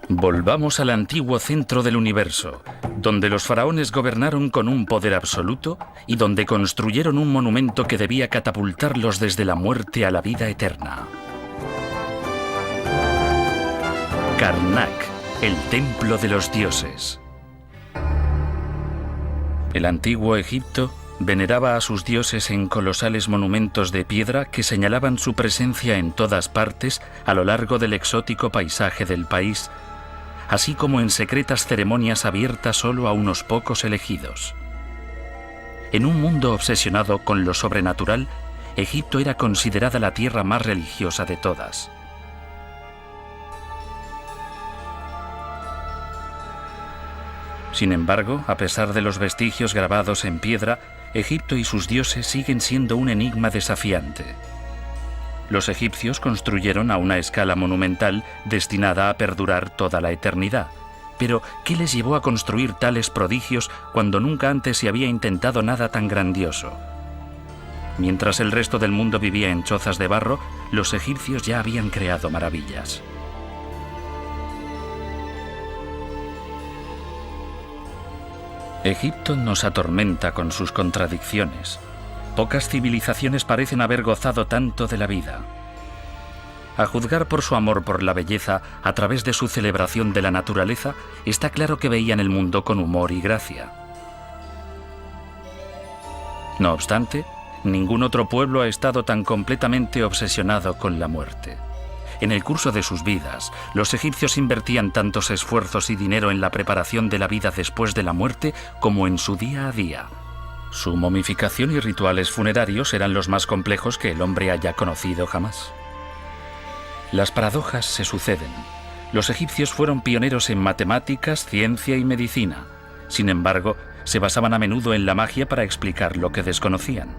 Volvamos al antiguo centro del universo, donde los faraones gobernaron con un poder absoluto y donde construyeron un monumento que debía catapultarlos desde la muerte a la vida eterna. Karnak, el templo de los dioses. El antiguo Egipto veneraba a sus dioses en colosales monumentos de piedra que señalaban su presencia en todas partes a lo largo del exótico paisaje del país, así como en secretas ceremonias abiertas solo a unos pocos elegidos. En un mundo obsesionado con lo sobrenatural, Egipto era considerada la tierra más religiosa de todas. Sin embargo, a pesar de los vestigios grabados en piedra, Egipto y sus dioses siguen siendo un enigma desafiante. Los egipcios construyeron a una escala monumental destinada a perdurar toda la eternidad. Pero, ¿qué les llevó a construir tales prodigios cuando nunca antes se había intentado nada tan grandioso? Mientras el resto del mundo vivía en chozas de barro, los egipcios ya habían creado maravillas. Egipto nos atormenta con sus contradicciones. Pocas civilizaciones parecen haber gozado tanto de la vida. A juzgar por su amor por la belleza a través de su celebración de la naturaleza, está claro que veían el mundo con humor y gracia. No obstante, ningún otro pueblo ha estado tan completamente obsesionado con la muerte. En el curso de sus vidas, los egipcios invertían tantos esfuerzos y dinero en la preparación de la vida después de la muerte como en su día a día. Su momificación y rituales funerarios eran los más complejos que el hombre haya conocido jamás. Las paradojas se suceden. Los egipcios fueron pioneros en matemáticas, ciencia y medicina. Sin embargo, se basaban a menudo en la magia para explicar lo que desconocían.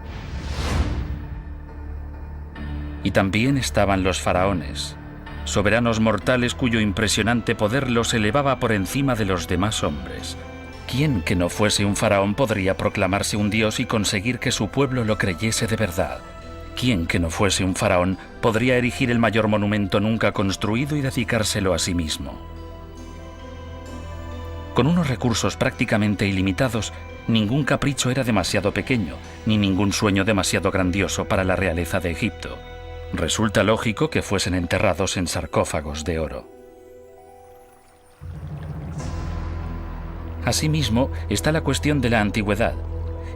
Y también estaban los faraones, soberanos mortales cuyo impresionante poder los elevaba por encima de los demás hombres. ¿Quién que no fuese un faraón podría proclamarse un dios y conseguir que su pueblo lo creyese de verdad? ¿Quién que no fuese un faraón podría erigir el mayor monumento nunca construido y dedicárselo a sí mismo? Con unos recursos prácticamente ilimitados, ningún capricho era demasiado pequeño, ni ningún sueño demasiado grandioso para la realeza de Egipto. Resulta lógico que fuesen enterrados en sarcófagos de oro. Asimismo, está la cuestión de la antigüedad.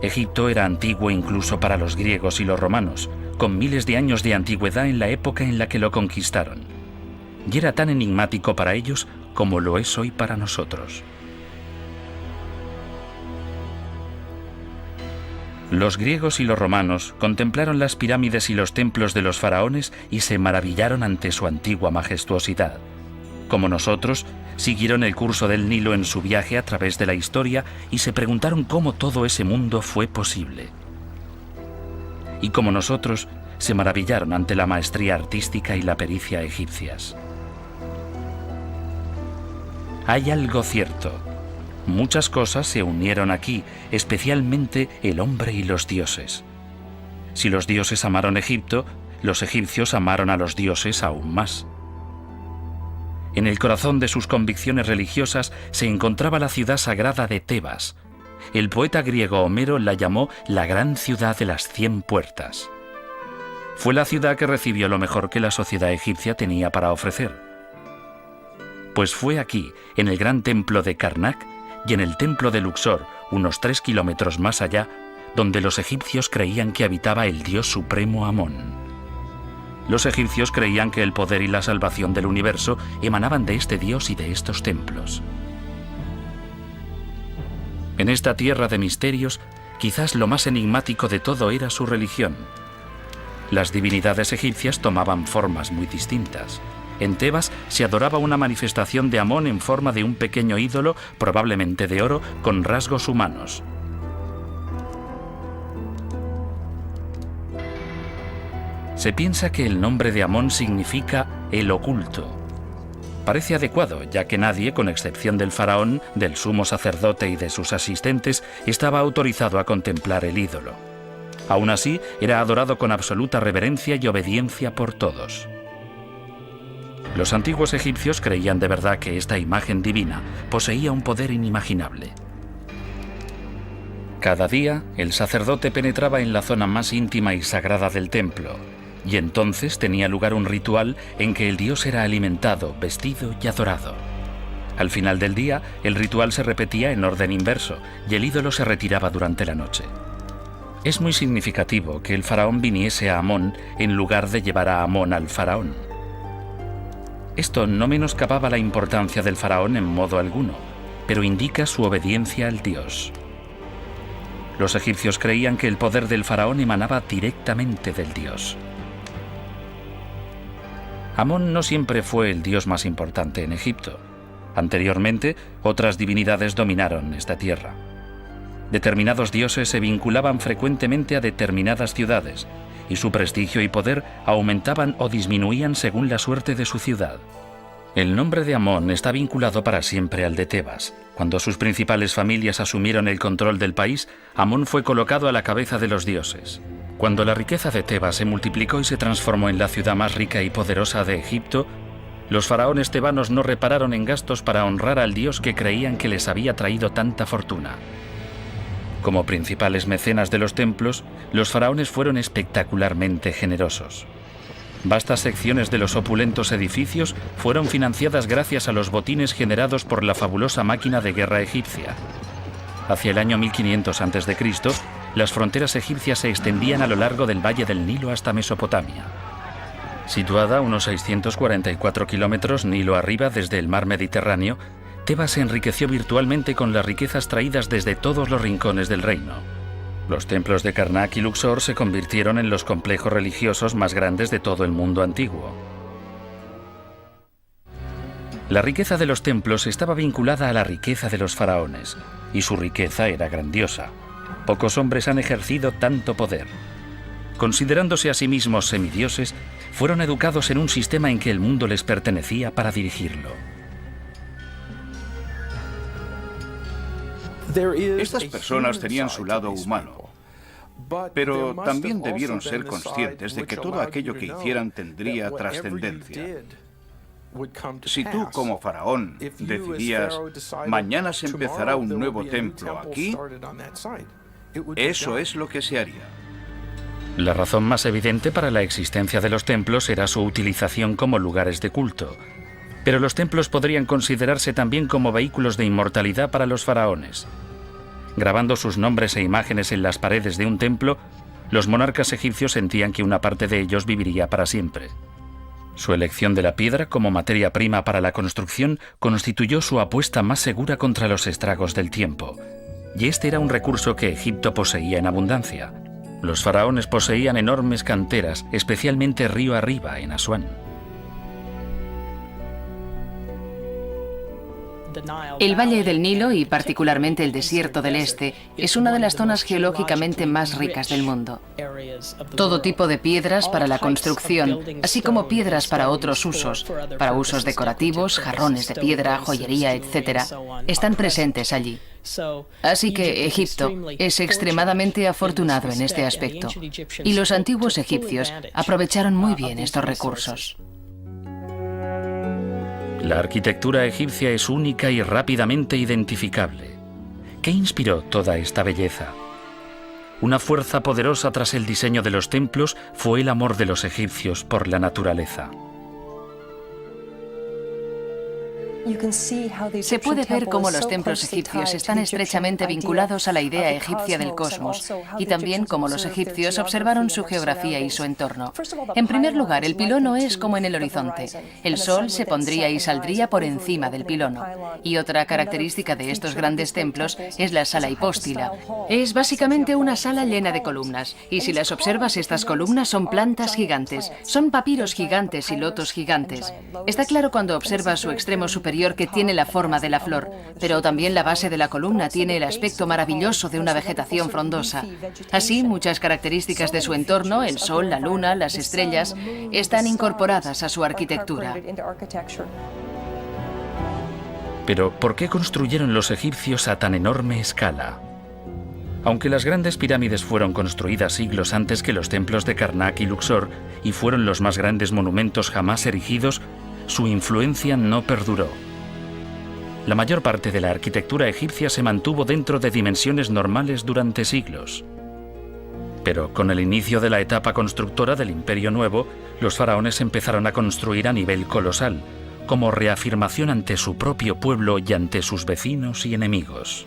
Egipto era antiguo incluso para los griegos y los romanos, con miles de años de antigüedad en la época en la que lo conquistaron. Y era tan enigmático para ellos como lo es hoy para nosotros. Los griegos y los romanos contemplaron las pirámides y los templos de los faraones y se maravillaron ante su antigua majestuosidad. Como nosotros, siguieron el curso del Nilo en su viaje a través de la historia y se preguntaron cómo todo ese mundo fue posible. Y como nosotros, se maravillaron ante la maestría artística y la pericia egipcias. Hay algo cierto. Muchas cosas se unieron aquí, especialmente el hombre y los dioses. Si los dioses amaron Egipto, los egipcios amaron a los dioses aún más. En el corazón de sus convicciones religiosas se encontraba la ciudad sagrada de Tebas. El poeta griego Homero la llamó la gran ciudad de las 100 puertas. Fue la ciudad que recibió lo mejor que la sociedad egipcia tenía para ofrecer. Pues fue aquí, en el gran templo de Karnak y en el templo de Luxor, unos 3 kilómetros más allá, donde los egipcios creían que habitaba el dios supremo Amón. Los egipcios creían que el poder y la salvación del universo emanaban de este dios y de estos templos. En esta tierra de misterios, quizás lo más enigmático de todo era su religión. Las divinidades egipcias tomaban formas muy distintas. En Tebas se adoraba una manifestación de Amón en forma de un pequeño ídolo, probablemente de oro, con rasgos humanos. Se piensa que el nombre de Amón significa el oculto. Parece adecuado, ya que nadie, con excepción del faraón, del sumo sacerdote y de sus asistentes, estaba autorizado a contemplar el ídolo. Aún así, era adorado con absoluta reverencia y obediencia por todos. Los antiguos egipcios creían de verdad que esta imagen divina poseía un poder inimaginable. Cada día, el sacerdote penetraba en la zona más íntima y sagrada del templo, y entonces tenía lugar un ritual en que el dios era alimentado, vestido y adorado. Al final del día, el ritual se repetía en orden inverso y el ídolo se retiraba durante la noche. Es muy significativo que el faraón viniese a Amón en lugar de llevar a Amón al faraón. Esto no menoscababa la importancia del faraón en modo alguno, pero indica su obediencia al dios. Los egipcios creían que el poder del faraón emanaba directamente del dios. Amón no siempre fue el dios más importante en Egipto. Anteriormente, otras divinidades dominaron esta tierra. Determinados dioses se vinculaban frecuentemente a determinadas ciudades, y su prestigio y poder aumentaban o disminuían según la suerte de su ciudad. El nombre de Amón está vinculado para siempre al de Tebas. Cuando sus principales familias asumieron el control del país, Amón fue colocado a la cabeza de los dioses. Cuando la riqueza de Tebas se multiplicó y se transformó en la ciudad más rica y poderosa de Egipto, los faraones tebanos no repararon en gastos para honrar al dios que creían que les había traído tanta fortuna. Como principales mecenas de los templos, los faraones fueron espectacularmente generosos. Vastas secciones de los opulentos edificios fueron financiadas gracias a los botines generados por la fabulosa máquina de guerra egipcia. Hacia el año 1500 a.C., las fronteras egipcias se extendían a lo largo del valle del Nilo hasta Mesopotamia. Situada a unos 644 kilómetros Nilo arriba desde el mar Mediterráneo, Tebas se enriqueció virtualmente con las riquezas traídas desde todos los rincones del reino. Los templos de Karnak y Luxor se convirtieron en los complejos religiosos más grandes de todo el mundo antiguo. La riqueza de los templos estaba vinculada a la riqueza de los faraones, y su riqueza era grandiosa. Pocos hombres han ejercido tanto poder. Considerándose a sí mismos semidioses, fueron educados en un sistema en que el mundo les pertenecía para dirigirlo. Estas personas tenían su lado humano, pero también debieron ser conscientes de que todo aquello que hicieran tendría trascendencia. Si tú, como faraón, decidías, mañana se empezará un nuevo templo aquí, eso es lo que se haría. La razón más evidente para la existencia de los templos era su utilización como lugares de culto. Pero los templos podrían considerarse también como vehículos de inmortalidad para los faraones. Grabando sus nombres e imágenes en las paredes de un templo, los monarcas egipcios sentían que una parte de ellos viviría para siempre. Su elección de la piedra como materia prima para la construcción constituyó su apuesta más segura contra los estragos del tiempo. Y este era un recurso que Egipto poseía en abundancia. Los faraones poseían enormes canteras, especialmente río arriba, en Asuán. El Valle del Nilo, y particularmente el desierto del este, es una de las zonas geológicamente más ricas del mundo. Todo tipo de piedras para la construcción, así como piedras para otros usos, para usos decorativos, jarrones de piedra, joyería, etc., están presentes allí. Así que Egipto es extremadamente afortunado en este aspecto, y los antiguos egipcios aprovecharon muy bien estos recursos. La arquitectura egipcia es única y rápidamente identificable. ¿Qué inspiró toda esta belleza? Una fuerza poderosa tras el diseño de los templos fue el amor de los egipcios por la naturaleza. Se puede ver cómo los templos egipcios están estrechamente vinculados a la idea egipcia del cosmos, y también cómo los egipcios observaron su geografía y su entorno. En primer lugar, el pilono es como en el horizonte. El sol se pondría y saldría por encima del pilono. Y otra característica de estos grandes templos es la sala hipóstila. Es básicamente una sala llena de columnas, y si las observas, estas columnas son plantas gigantes, son papiros gigantes y lotos gigantes. Está claro cuando observas su extremo superior que tiene la forma de la flor, pero también la base de la columna tiene el aspecto maravilloso de una vegetación frondosa. Así, muchas características de su entorno, el sol, la luna, las estrellas, están incorporadas a su arquitectura. Pero, ¿por qué construyeron los egipcios a tan enorme escala? Aunque las grandes pirámides fueron construidas siglos antes que los templos de Karnak y Luxor y fueron los más grandes monumentos jamás erigidos, su influencia no perduró. La mayor parte de la arquitectura egipcia se mantuvo dentro de dimensiones normales durante siglos. Pero con el inicio de la etapa constructora del Imperio Nuevo, los faraones empezaron a construir a nivel colosal, como reafirmación ante su propio pueblo y ante sus vecinos y enemigos.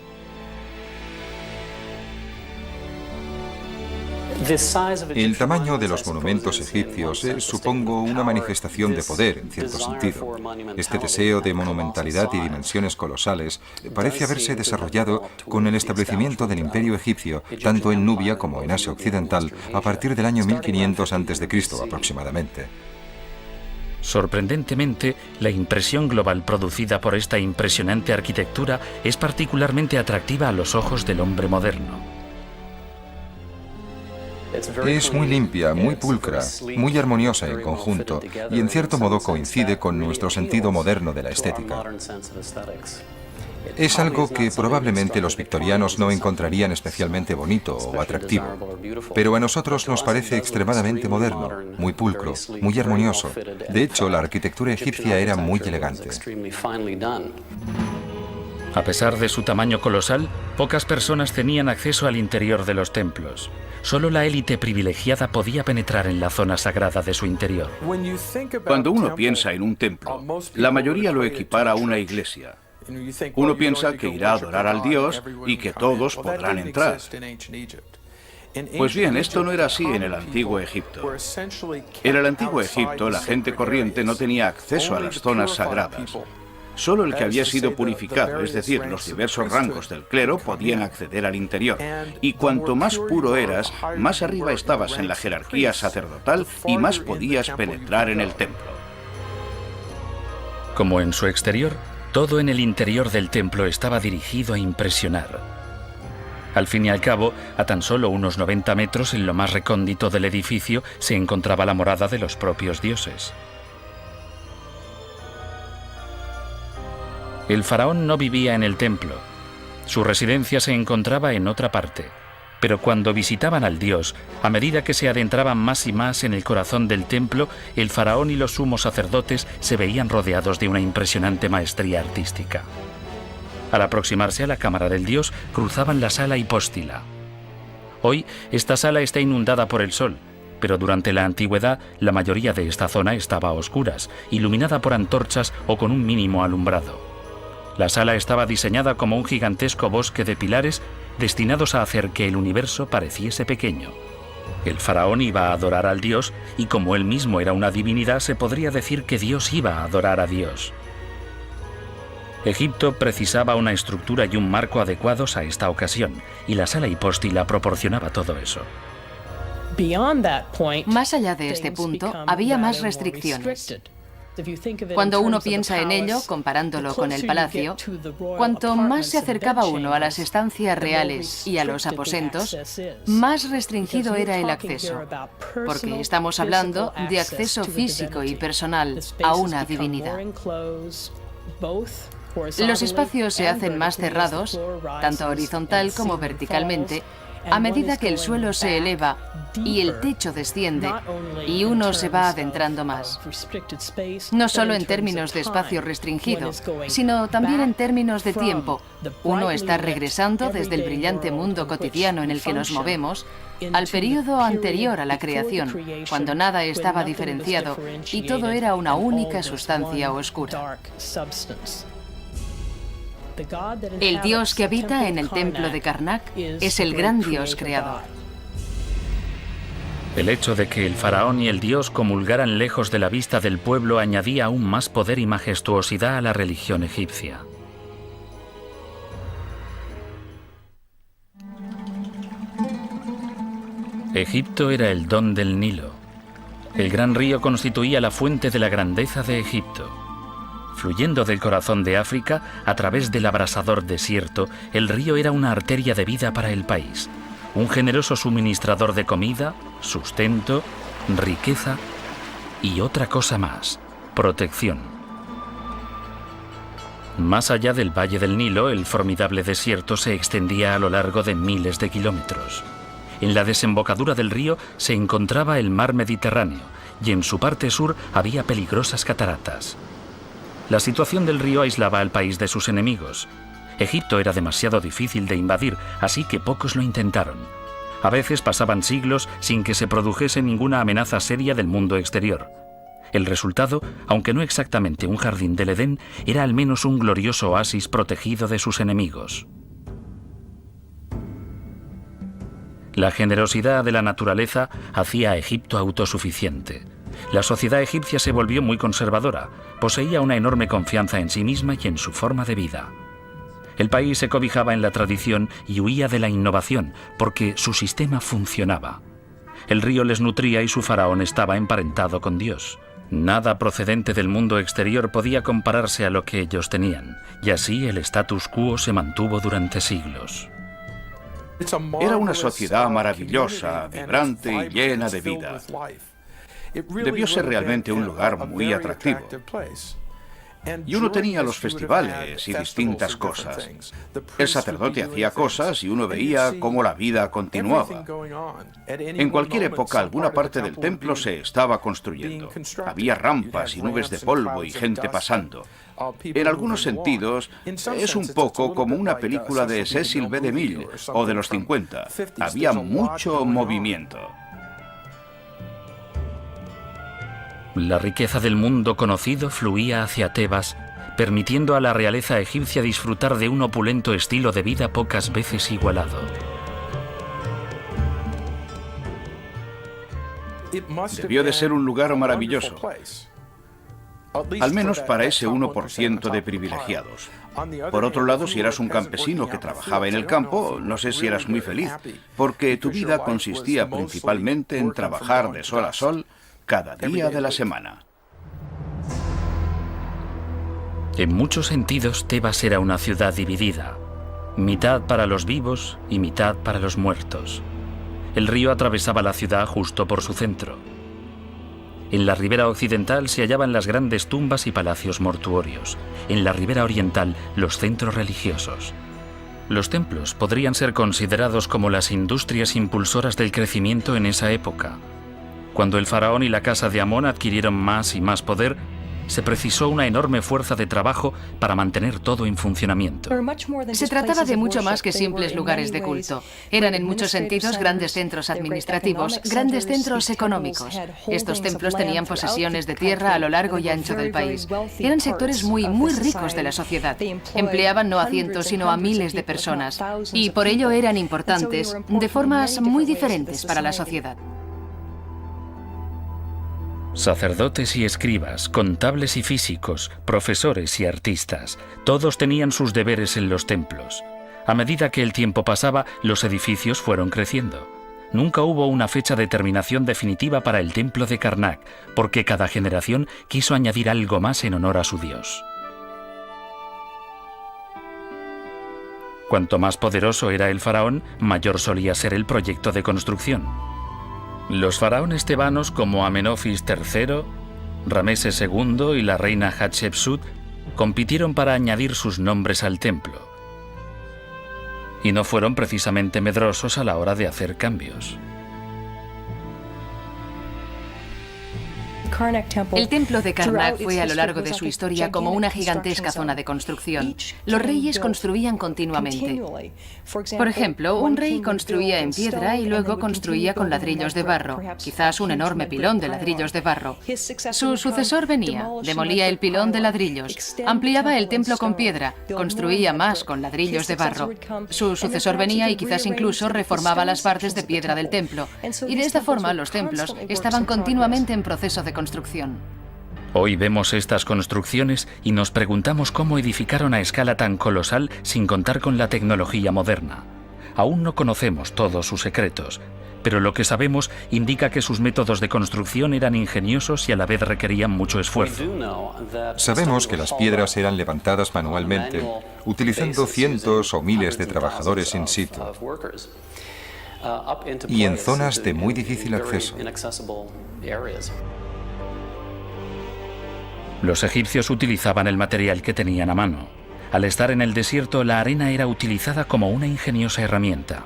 El tamaño de los monumentos egipcios es, supongo, una manifestación de poder, en cierto sentido. Este deseo de monumentalidad y dimensiones colosales parece haberse desarrollado con el establecimiento del Imperio egipcio, tanto en Nubia como en Asia Occidental, a partir del año 1500 a.C. aproximadamente. Sorprendentemente, la impresión global producida por esta impresionante arquitectura es particularmente atractiva a los ojos del hombre moderno. Es muy limpia, muy pulcra, muy armoniosa en conjunto y en cierto modo coincide con nuestro sentido moderno de la estética. Es algo que probablemente los victorianos no encontrarían especialmente bonito o atractivo, pero a nosotros nos parece extremadamente moderno, muy pulcro, muy armonioso. De hecho, la arquitectura egipcia era muy elegante. A pesar de su tamaño colosal, pocas personas tenían acceso al interior de los templos. Solo la élite privilegiada podía penetrar en la zona sagrada de su interior. Cuando uno piensa en un templo, la mayoría lo equipara a una iglesia. Uno piensa que irá a adorar al Dios y que todos podrán entrar. Pues bien, esto no era así en el Antiguo Egipto. En el Antiguo Egipto, la gente corriente no tenía acceso a las zonas sagradas. Solo el que había sido purificado, es decir, los diversos rangos del clero, podían acceder al interior. Y cuanto más puro eras, más arriba estabas en la jerarquía sacerdotal y más podías penetrar en el templo. Como en su exterior, todo en el interior del templo estaba dirigido a impresionar. Al fin y al cabo, a tan solo unos 90 metros en lo más recóndito del edificio se encontraba la morada de los propios dioses. El faraón no vivía en el templo. Su residencia se encontraba en otra parte. Pero cuando visitaban al dios, a medida que se adentraban más y más en el corazón del templo, el faraón y los sumos sacerdotes se veían rodeados de una impresionante maestría artística. Al aproximarse a la cámara del dios, cruzaban la sala hipóstila. Hoy, esta sala está inundada por el sol, pero durante la antigüedad, la mayoría de esta zona estaba a oscuras, iluminada por antorchas o con un mínimo alumbrado. La sala estaba diseñada como un gigantesco bosque de pilares destinados a hacer que el universo pareciese pequeño. El faraón iba a adorar al dios y como él mismo era una divinidad, se podría decir que Dios iba a adorar a Dios. Egipto precisaba una estructura y un marco adecuados a esta ocasión, y la sala hipóstila proporcionaba todo eso. Más allá de este punto, había más restricciones. Cuando uno piensa en ello, comparándolo con el palacio, cuanto más se acercaba uno a las estancias reales y a los aposentos, más restringido era el acceso, porque estamos hablando de acceso físico y personal a una divinidad. Los espacios se hacen más cerrados, tanto horizontal como verticalmente, a medida que el suelo se eleva y el techo desciende y uno se va adentrando más. No solo en términos de espacio restringido, sino también en términos de tiempo. Uno está regresando desde el brillante mundo cotidiano en el que nos movemos al período anterior a la creación, cuando nada estaba diferenciado y todo era una única sustancia oscura. El dios que habita en el templo de Karnak es el gran dios creador. El hecho de que el faraón y el dios comulgaran lejos de la vista del pueblo añadía aún más poder y majestuosidad a la religión egipcia. Egipto era el don del Nilo. El gran río constituía la fuente de la grandeza de Egipto. Fluyendo del corazón de África, a través del abrasador desierto, el río era una arteria de vida para el país, un generoso suministrador de comida, sustento, riqueza y otra cosa más, protección. Más allá del Valle del Nilo, el formidable desierto se extendía a lo largo de miles de kilómetros. En la desembocadura del río se encontraba el mar Mediterráneo y en su parte sur había peligrosas cataratas. La situación del río aislaba al país de sus enemigos. Egipto era demasiado difícil de invadir, así que pocos lo intentaron. A veces pasaban siglos sin que se produjese ninguna amenaza seria del mundo exterior. El resultado, aunque no exactamente un jardín del Edén, era al menos un glorioso oasis protegido de sus enemigos. La generosidad de la naturaleza hacía a Egipto autosuficiente. La sociedad egipcia se volvió muy conservadora, poseía una enorme confianza en sí misma y en su forma de vida. El país se cobijaba en la tradición y huía de la innovación, porque su sistema funcionaba. El río les nutría y su faraón estaba emparentado con Dios. Nada procedente del mundo exterior podía compararse a lo que ellos tenían, y así el status quo se mantuvo durante siglos. Era una sociedad maravillosa, vibrante y llena de vida. Debió ser realmente un lugar muy atractivo. Y uno tenía los festivales y distintas cosas. El sacerdote hacía cosas y uno veía cómo la vida continuaba. En cualquier época, alguna parte del templo se estaba construyendo. Había rampas y nubes de polvo y gente pasando. En algunos sentidos, es un poco como una película de Cecil B. DeMille o de los 50. Había mucho movimiento. La riqueza del mundo conocido fluía hacia Tebas, permitiendo a la realeza egipcia disfrutar de un opulento estilo de vida pocas veces igualado. Debió de ser un lugar maravilloso, al menos para ese 1% de privilegiados. Por otro lado, si eras un campesino que trabajaba en el campo, no sé si eras muy feliz, porque tu vida consistía principalmente en trabajar de sol a sol cada día de la semana. En muchos sentidos, Tebas era una ciudad dividida, mitad para los vivos y mitad para los muertos. El río atravesaba la ciudad justo por su centro. En la ribera occidental se hallaban las grandes tumbas y palacios mortuorios. En la ribera oriental, los centros religiosos. Los templos podrían ser considerados como las industrias impulsoras del crecimiento en esa época. Cuando el faraón y la casa de Amón adquirieron más y más poder, se precisó una enorme fuerza de trabajo para mantener todo en funcionamiento. Se trataba de mucho más que simples lugares de culto. Eran en muchos sentidos grandes centros administrativos, grandes centros económicos. Estos templos tenían posesiones de tierra a lo largo y ancho del país. Eran sectores muy ricos de la sociedad. Empleaban no a cientos, sino a miles de personas. Y por ello eran importantes de formas muy diferentes para la sociedad. Sacerdotes y escribas, contables y físicos, profesores y artistas, todos tenían sus deberes en los templos. A medida que el tiempo pasaba, los edificios fueron creciendo. Nunca hubo una fecha de terminación definitiva para el templo de Karnak, porque cada generación quiso añadir algo más en honor a su dios. Cuanto más poderoso era el faraón, mayor solía ser el proyecto de construcción. Los faraones tebanos como Amenofis III, Rameses II y la reina Hatshepsut compitieron para añadir sus nombres al templo. Y no fueron precisamente medrosos a la hora de hacer cambios. El templo de Karnak fue a lo largo de su historia como una gigantesca zona de construcción. Los reyes construían continuamente. Por ejemplo, un rey construía en piedra y luego construía con ladrillos de barro, quizás un enorme pilón de ladrillos de barro. Su sucesor venía, demolía el pilón de ladrillos, ampliaba el templo con piedra, construía más con ladrillos de barro. Su sucesor venía y quizás incluso reformaba las partes de piedra del templo. Y de esta forma los templos estaban continuamente en proceso de construcción. Hoy vemos estas construcciones y nos preguntamos cómo edificaron a escala tan colosal sin contar con la tecnología moderna. Aún no conocemos todos sus secretos, pero lo que sabemos indica que sus métodos de construcción eran ingeniosos y a la vez requerían mucho esfuerzo. Sabemos que las piedras eran levantadas manualmente, utilizando cientos o miles de trabajadores in situ, y en zonas de muy difícil acceso. Los egipcios utilizaban el material que tenían a mano. Al estar en el desierto, la arena era utilizada como una ingeniosa herramienta.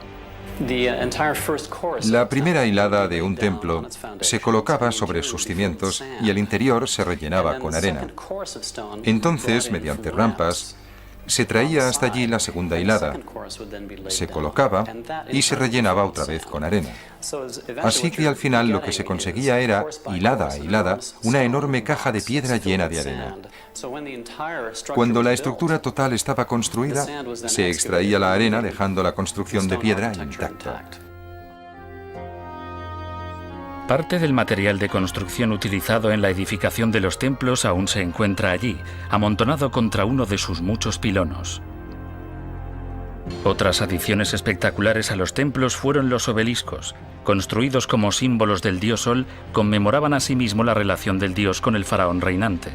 La primera hilada de un templo se colocaba sobre sus cimientos y el interior se rellenaba con arena. Entonces, mediante rampas, se traía hasta allí la segunda hilada, se colocaba y se rellenaba otra vez con arena. Así que al final lo que se conseguía era, hilada a hilada, una enorme caja de piedra llena de arena. Cuando la estructura total estaba construida, se extraía la arena dejando la construcción de piedra intacta. Parte del material de construcción utilizado en la edificación de los templos aún se encuentra allí, amontonado contra uno de sus muchos pilonos. Otras adiciones espectaculares a los templos fueron los obeliscos. Construidos como símbolos del dios Sol, conmemoraban asimismo la relación del dios con el faraón reinante.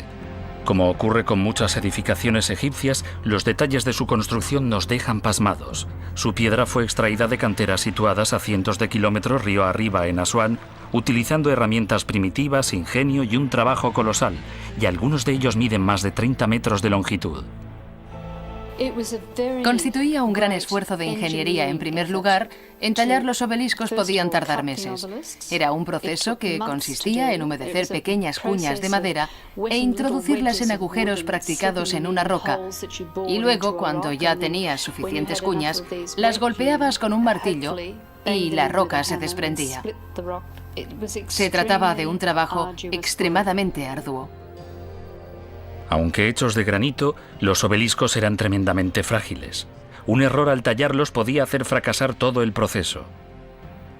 Como ocurre con muchas edificaciones egipcias, los detalles de su construcción nos dejan pasmados. Su piedra fue extraída de canteras situadas a cientos de kilómetros río arriba en Asuán, utilizando herramientas primitivas, ingenio y un trabajo colosal, y algunos de ellos miden más de 30 metros de longitud. Constituía un gran esfuerzo de ingeniería. En primer lugar, en tallar los obeliscos podían tardar meses. Era un proceso que consistía en humedecer pequeñas cuñas de madera e introducirlas en agujeros practicados en una roca. Y luego, cuando ya tenías suficientes cuñas, las golpeabas con un martillo y la roca se desprendía. Se trataba de un trabajo extremadamente arduo. Aunque hechos de granito, los obeliscos eran tremendamente frágiles. Un error al tallarlos podía hacer fracasar todo el proceso.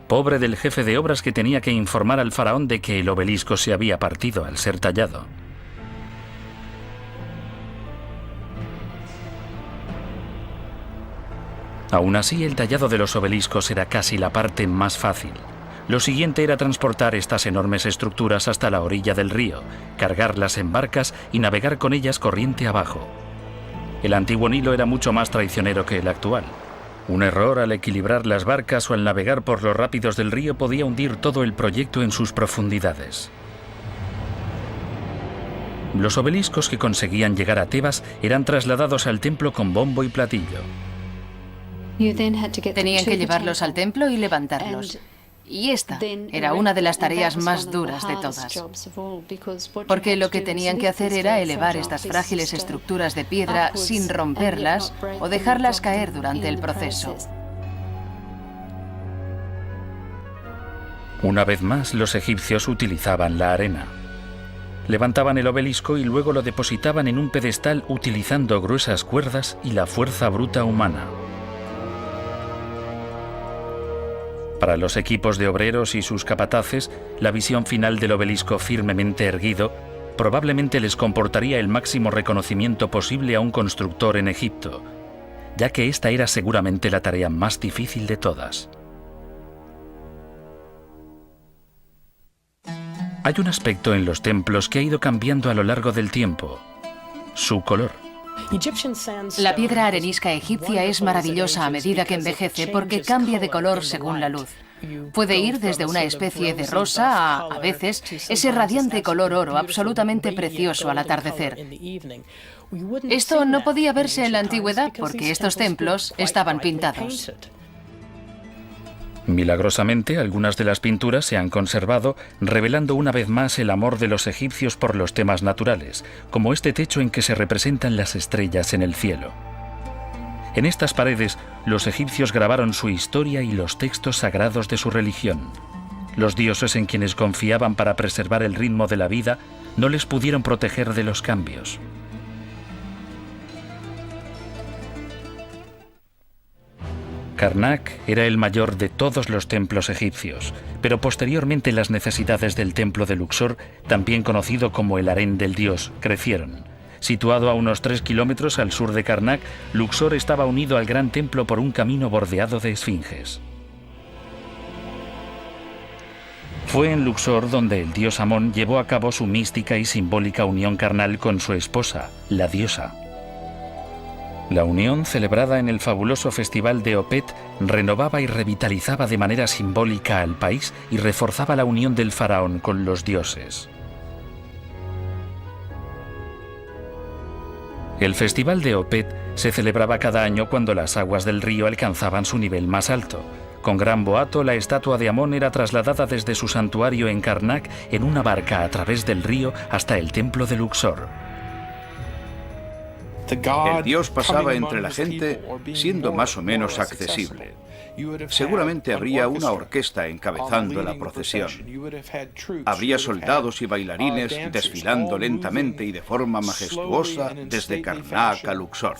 Pobre del jefe de obras que tenía que informar al faraón de que el obelisco se había partido al ser tallado. Aún así, el tallado de los obeliscos era casi la parte más fácil. Lo siguiente era transportar estas enormes estructuras hasta la orilla del río, cargarlas en barcas y navegar con ellas corriente abajo. El antiguo Nilo era mucho más traicionero que el actual. Un error al equilibrar las barcas o al navegar por los rápidos del río podía hundir todo el proyecto en sus profundidades. Los obeliscos que conseguían llegar a Tebas eran trasladados al templo con bombo y platillo. Tenían que llevarlos al templo y levantarlos. Y esta era una de las tareas más duras de todas, porque lo que tenían que hacer era elevar estas frágiles estructuras de piedra sin romperlas o dejarlas caer durante el proceso. Una vez más, los egipcios utilizaban la arena. Levantaban el obelisco y luego lo depositaban en un pedestal utilizando gruesas cuerdas y la fuerza bruta humana. Para los equipos de obreros y sus capataces, la visión final del obelisco firmemente erguido probablemente les comportaría el máximo reconocimiento posible a un constructor en Egipto, ya que esta era seguramente la tarea más difícil de todas. Hay un aspecto en los templos que ha ido cambiando a lo largo del tiempo: su color. La piedra arenisca egipcia es maravillosa a medida que envejece porque cambia de color según la luz. Puede ir desde una especie de rosa a veces, ese radiante color oro absolutamente precioso al atardecer. Esto no podía verse en la antigüedad porque estos templos estaban pintados. Milagrosamente, algunas de las pinturas se han conservado, revelando una vez más el amor de los egipcios por los temas naturales, como este techo en que se representan las estrellas en el cielo. En estas paredes, los egipcios grabaron su historia y los textos sagrados de su religión. Los dioses en quienes confiaban para preservar el ritmo de la vida no les pudieron proteger de los cambios. Karnak era el mayor de todos los templos egipcios, pero posteriormente las necesidades del templo de Luxor, también conocido como el harén del dios, crecieron. Situado a unos 3 kilómetros al sur de Karnak, Luxor estaba unido al gran templo por un camino bordeado de esfinges. Fue en Luxor donde el dios Amón llevó a cabo su mística y simbólica unión carnal con su esposa, la diosa. La unión, celebrada en el fabuloso festival de Opet, renovaba y revitalizaba de manera simbólica al país y reforzaba la unión del faraón con los dioses. El festival de Opet se celebraba cada año cuando las aguas del río alcanzaban su nivel más alto, Con gran boato, la estatua de Amón era trasladada desde su santuario en Karnak en una barca a través del río hasta el templo de Luxor. El dios pasaba entre la gente siendo más o menos accesible. Seguramente habría una orquesta encabezando la procesión. Habría soldados y bailarines desfilando lentamente y de forma majestuosa desde Karnak a Luxor.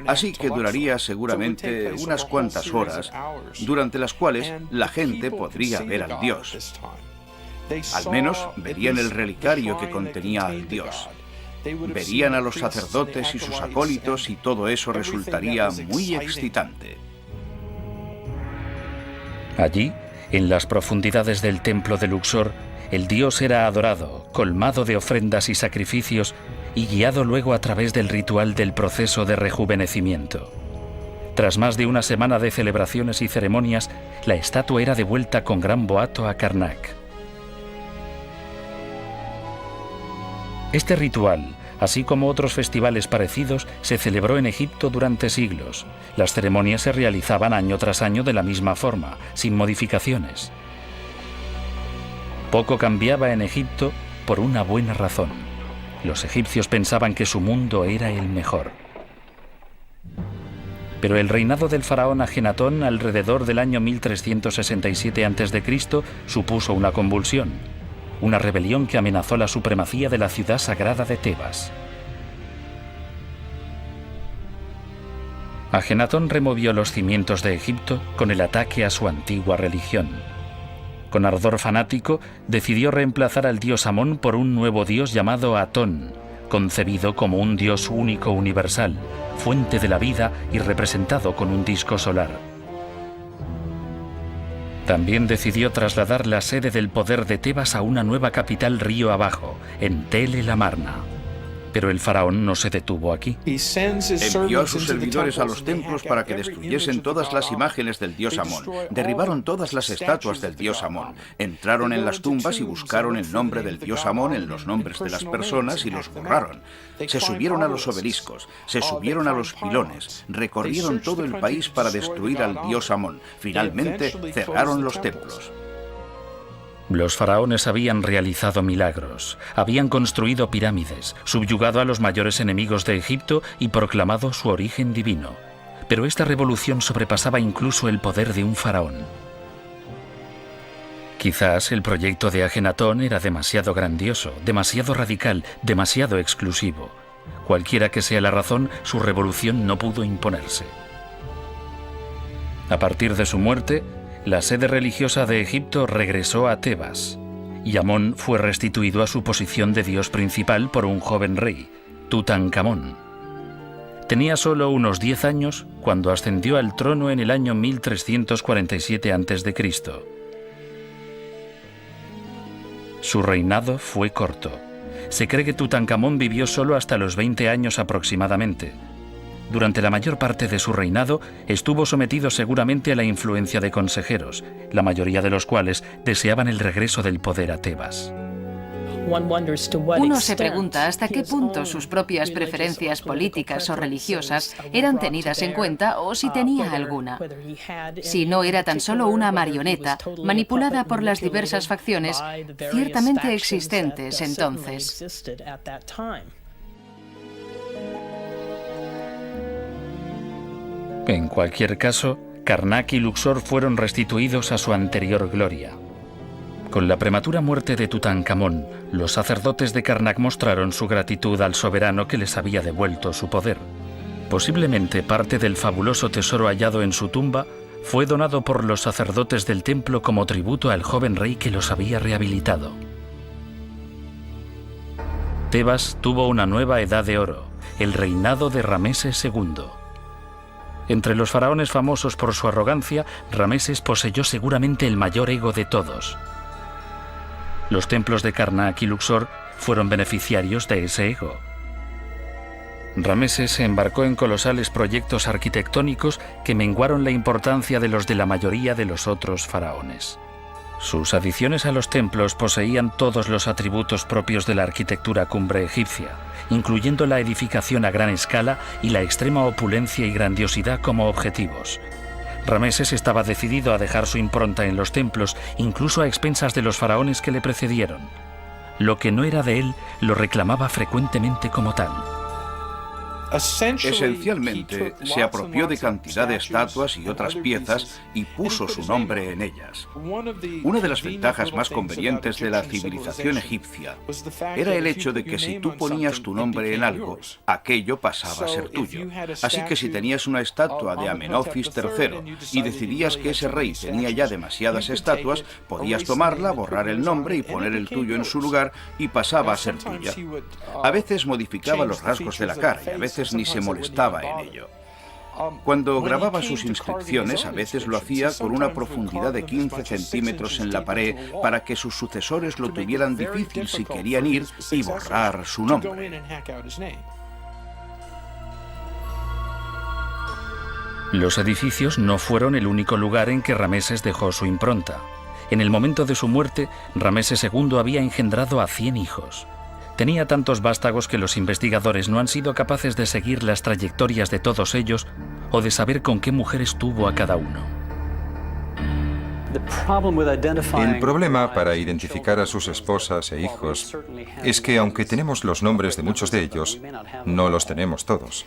Así que duraría seguramente unas cuantas horas, durante las cuales la gente podría ver al dios. Al menos verían el relicario que contenía al dios. Verían a los sacerdotes y sus acólitos y todo eso resultaría muy excitante. Allí, en las profundidades del templo de Luxor, el dios era adorado, colmado de ofrendas y sacrificios y guiado luego a través del ritual del proceso de rejuvenecimiento. Tras más de una semana de celebraciones y ceremonias, la estatua era devuelta con gran boato a Karnak. Este ritual, así como otros festivales parecidos, se celebró en Egipto durante siglos. Las ceremonias se realizaban año tras año de la misma forma, sin modificaciones. Poco cambiaba en Egipto por una buena razón. Los egipcios pensaban que su mundo era el mejor. Pero el reinado del faraón Ajenatón alrededor del año 1367 a.C. supuso una convulsión. Una rebelión que amenazó la supremacía de la ciudad sagrada de Tebas. Ajenatón removió los cimientos de Egipto con el ataque a su antigua religión. Con ardor fanático, decidió reemplazar al dios Amón por un nuevo dios llamado Atón, concebido como un dios único universal, fuente de la vida y representado con un disco solar. También decidió trasladar la sede del poder de Tebas a una nueva capital río abajo, en Tel el Amarna. Pero el faraón no se detuvo aquí. Envió a sus servidores a los templos para que destruyesen todas las imágenes del dios Amón. Derribaron todas las estatuas del dios Amón. Entraron en las tumbas y buscaron el nombre del dios Amón en los nombres de las personas y los borraron. Se subieron a los obeliscos, se subieron a los pilones, recorrieron todo el país para destruir al dios Amón. Finalmente cerraron los templos. Los faraones habían realizado milagros, habían construido pirámides, subyugado a los mayores enemigos de Egipto y proclamado su origen divino. Pero esta revolución sobrepasaba incluso el poder de un faraón. Quizás el proyecto de Ajenatón era demasiado grandioso, demasiado radical, demasiado exclusivo. Cualquiera que sea la razón, su revolución no pudo imponerse. A partir de su muerte, la sede religiosa de Egipto regresó a Tebas, y Amón fue restituido a su posición de dios principal por un joven rey, Tutankamón. Tenía solo unos 10 años cuando ascendió al trono en el año 1347 a.C. Su reinado fue corto. Se cree que Tutankamón vivió solo hasta los 20 años aproximadamente. Durante la mayor parte de su reinado estuvo sometido seguramente a la influencia de consejeros, la mayoría de los cuales deseaban el regreso del poder a Tebas. Uno se pregunta hasta qué punto sus propias preferencias políticas o religiosas eran tenidas en cuenta o si tenía alguna. Si no era tan solo una marioneta manipulada por las diversas facciones ciertamente existentes entonces. En cualquier caso, Karnak y Luxor fueron restituidos a su anterior gloria. Con la prematura muerte de Tutankamón, los sacerdotes de Karnak mostraron su gratitud al soberano que les había devuelto su poder. Posiblemente parte del fabuloso tesoro hallado en su tumba fue donado por los sacerdotes del templo como tributo al joven rey que los había rehabilitado. Tebas tuvo una nueva edad de oro, el reinado de Rameses II. Entre los faraones famosos por su arrogancia, Rameses poseyó seguramente el mayor ego de todos. Los templos de Karnak y Luxor fueron beneficiarios de ese ego. Rameses se embarcó en colosales proyectos arquitectónicos que menguaron la importancia de los de la mayoría de los otros faraones. Sus adiciones a los templos poseían todos los atributos propios de la arquitectura cumbre egipcia, incluyendo la edificación a gran escala y la extrema opulencia y grandiosidad como objetivos. Rameses estaba decidido a dejar su impronta en los templos, incluso a expensas de los faraones que le precedieron. Lo que no era de él lo reclamaba frecuentemente como tal. Esencialmente, se apropió de cantidad de estatuas y otras piezas y puso su nombre en ellas. Una de las ventajas más convenientes de la civilización egipcia era el hecho de que si tú ponías tu nombre en algo, aquello pasaba a ser tuyo. Así que si tenías una estatua de Amenofis III y decidías que ese rey tenía ya demasiadas estatuas, podías tomarla, borrar el nombre y poner el tuyo en su lugar y pasaba a ser tuya. A veces modificaba los rasgos de la cara y a veces ni se molestaba en ello. Cuando grababa sus inscripciones, a veces lo hacía con una profundidad de 15 centímetros en la pared para que sus sucesores lo tuvieran difícil si querían ir y borrar su nombre. Los edificios no fueron el único lugar en que Rameses dejó su impronta. En el momento de su muerte, Rameses II había engendrado a 100 hijos. Tenía tantos vástagos que los investigadores no han sido capaces de seguir las trayectorias de todos ellos o de saber con qué mujeres tuvo a cada uno. El problema para identificar a sus esposas e hijos es que aunque tenemos los nombres de muchos de ellos, no los tenemos todos.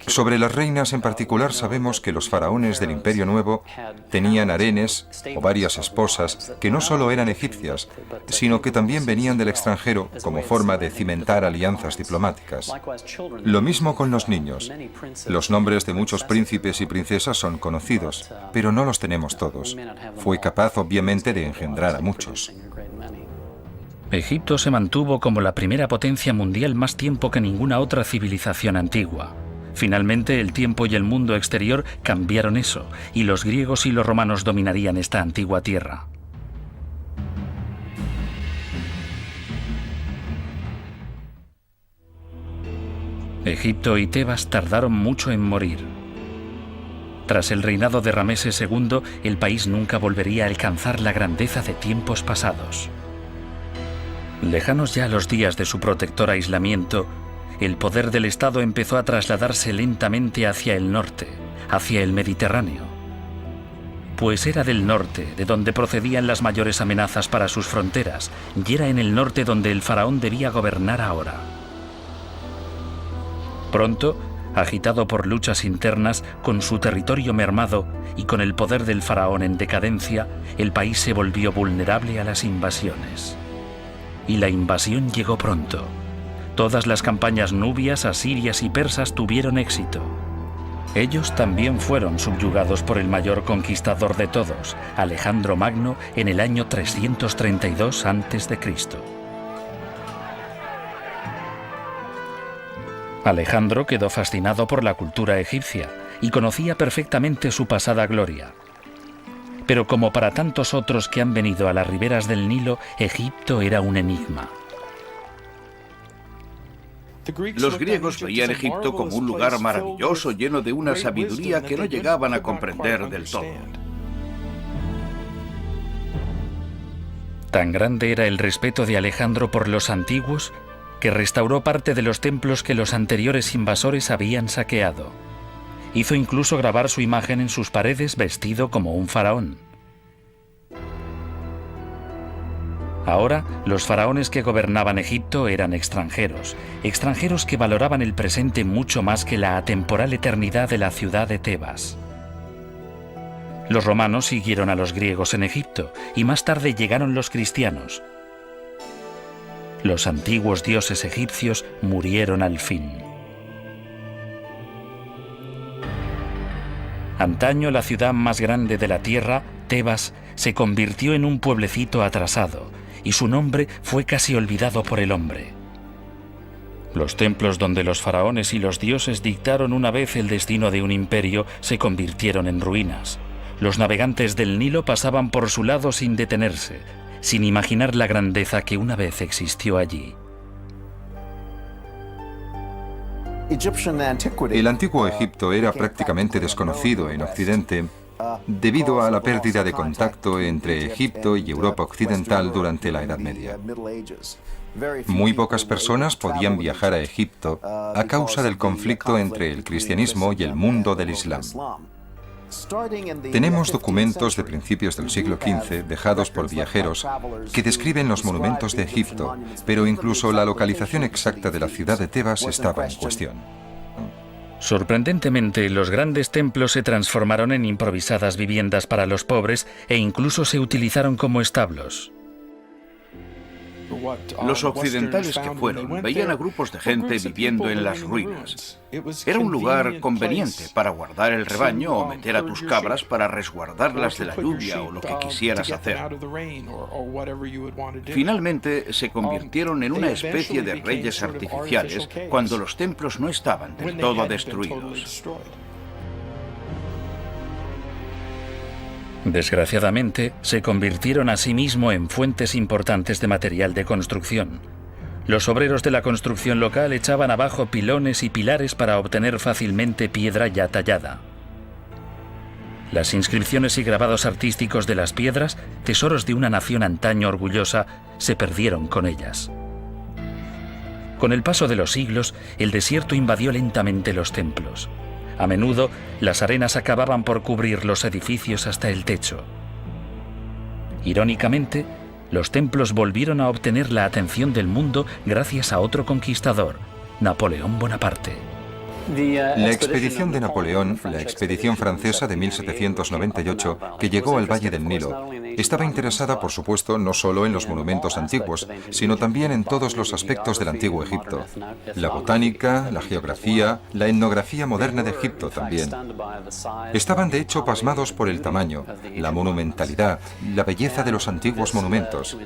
Sobre las reinas en particular sabemos que los faraones del Imperio Nuevo tenían harenes o varias esposas que no solo eran egipcias, sino que también venían del extranjero como forma de cimentar alianzas diplomáticas. Lo mismo con los niños. Los nombres de muchos príncipes y princesas son conocidos, pero no los tenemos todos. Fue capaz obviamente de engendrar a muchos. Egipto se mantuvo como la primera potencia mundial más tiempo que ninguna otra civilización antigua. Finalmente, el tiempo y el mundo exterior cambiaron eso, y los griegos y los romanos dominarían esta antigua tierra. Egipto y Tebas tardaron mucho en morir. Tras el reinado de Rameses II, el país nunca volvería a alcanzar la grandeza de tiempos pasados. Lejanos ya los días de su protector aislamiento, el poder del Estado empezó a trasladarse lentamente hacia el norte, hacia el Mediterráneo. Pues era del norte de donde procedían las mayores amenazas para sus fronteras, y era en el norte donde el faraón debía gobernar ahora. Pronto, agitado por luchas internas, con su territorio mermado y con el poder del faraón en decadencia, el país se volvió vulnerable a las invasiones. Y la invasión llegó pronto. Todas las campañas nubias, asirias y persas tuvieron éxito. Ellos también fueron subyugados por el mayor conquistador de todos, Alejandro Magno, en el año 332 a.C. Alejandro quedó fascinado por la cultura egipcia y conocía perfectamente su pasada gloria. Pero como para tantos otros que han venido a las riberas del Nilo, Egipto era un enigma. Los griegos veían Egipto como un lugar maravilloso, lleno de una sabiduría que no llegaban a comprender del todo. Tan grande era el respeto de Alejandro por los antiguos, que restauró parte de los templos que los anteriores invasores habían saqueado. Hizo incluso grabar su imagen en sus paredes vestido como un faraón. Ahora, los faraones que gobernaban Egipto eran extranjeros, extranjeros que valoraban el presente mucho más que la atemporal eternidad de la ciudad de Tebas. Los romanos siguieron a los griegos en Egipto y más tarde llegaron los cristianos. Los antiguos dioses egipcios murieron al fin. Antaño la ciudad más grande de la tierra, Tebas, se convirtió en un pueblecito atrasado y su nombre fue casi olvidado por el hombre. Los templos donde los faraones y los dioses dictaron una vez el destino de un imperio se convirtieron en ruinas. Los navegantes del Nilo pasaban por su lado sin detenerse, sin imaginar la grandeza que una vez existió allí. El antiguo Egipto era prácticamente desconocido en Occidente debido a la pérdida de contacto entre Egipto y Europa occidental durante la Edad Media. Muy pocas personas podían viajar a Egipto a causa del conflicto entre el cristianismo y el mundo del Islam. Tenemos documentos de principios del siglo XV, dejados por viajeros, que describen los monumentos de Egipto, pero incluso la localización exacta de la ciudad de Tebas estaba en cuestión. Sorprendentemente, los grandes templos se transformaron en improvisadas viviendas para los pobres e incluso se utilizaron como establos. Los occidentales que fueron veían a grupos de gente viviendo en las ruinas. Era un lugar conveniente para guardar el rebaño o meter a tus cabras para resguardarlas de la lluvia o lo que quisieras hacer. Finalmente se convirtieron en una especie de reyes artificiales cuando los templos no estaban del todo destruidos. Desgraciadamente, se convirtieron asimismo en fuentes importantes de material de construcción. Los obreros de la construcción local echaban abajo pilones y pilares para obtener fácilmente piedra ya tallada. Las inscripciones y grabados artísticos de las piedras, tesoros de una nación antaño orgullosa, se perdieron con ellas. Con el paso de los siglos, el desierto invadió lentamente los templos. A menudo, las arenas acababan por cubrir los edificios hasta el techo. Irónicamente, los templos volvieron a obtener la atención del mundo gracias a otro conquistador, Napoleón Bonaparte. La expedición de Napoleón, la expedición francesa de 1798, que llegó al Valle del Nilo, estaba interesada, por supuesto, no solo en los monumentos antiguos, sino también en todos los aspectos del antiguo Egipto. La botánica, la geografía, la etnografía moderna de Egipto también. Estaban de hecho pasmados por el tamaño, la monumentalidad, la belleza de los antiguos monumentos.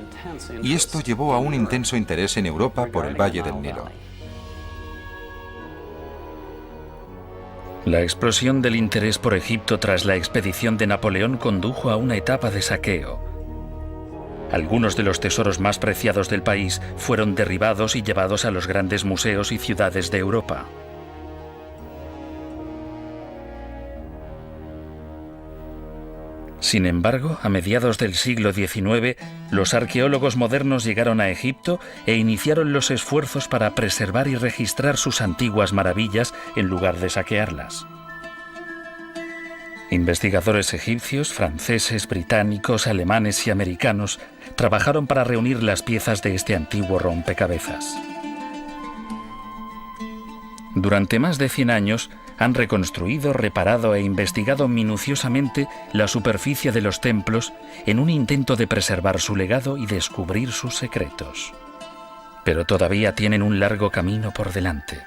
Y esto llevó a un intenso interés en Europa por el Valle del Nilo. La explosión del interés por Egipto tras la expedición de Napoleón condujo a una etapa de saqueo. Algunos de los tesoros más preciados del país fueron derribados y llevados a los grandes museos y ciudades de Europa. Sin embargo, a mediados del siglo XIX, los arqueólogos modernos llegaron a Egipto e iniciaron los esfuerzos para preservar y registrar sus antiguas maravillas en lugar de saquearlas. Investigadores egipcios, franceses, británicos, alemanes y americanos trabajaron para reunir las piezas de este antiguo rompecabezas. Durante más de 100 años, han reconstruido, reparado e investigado minuciosamente la superficie de los templos en un intento de preservar su legado y descubrir sus secretos. Pero todavía tienen un largo camino por delante.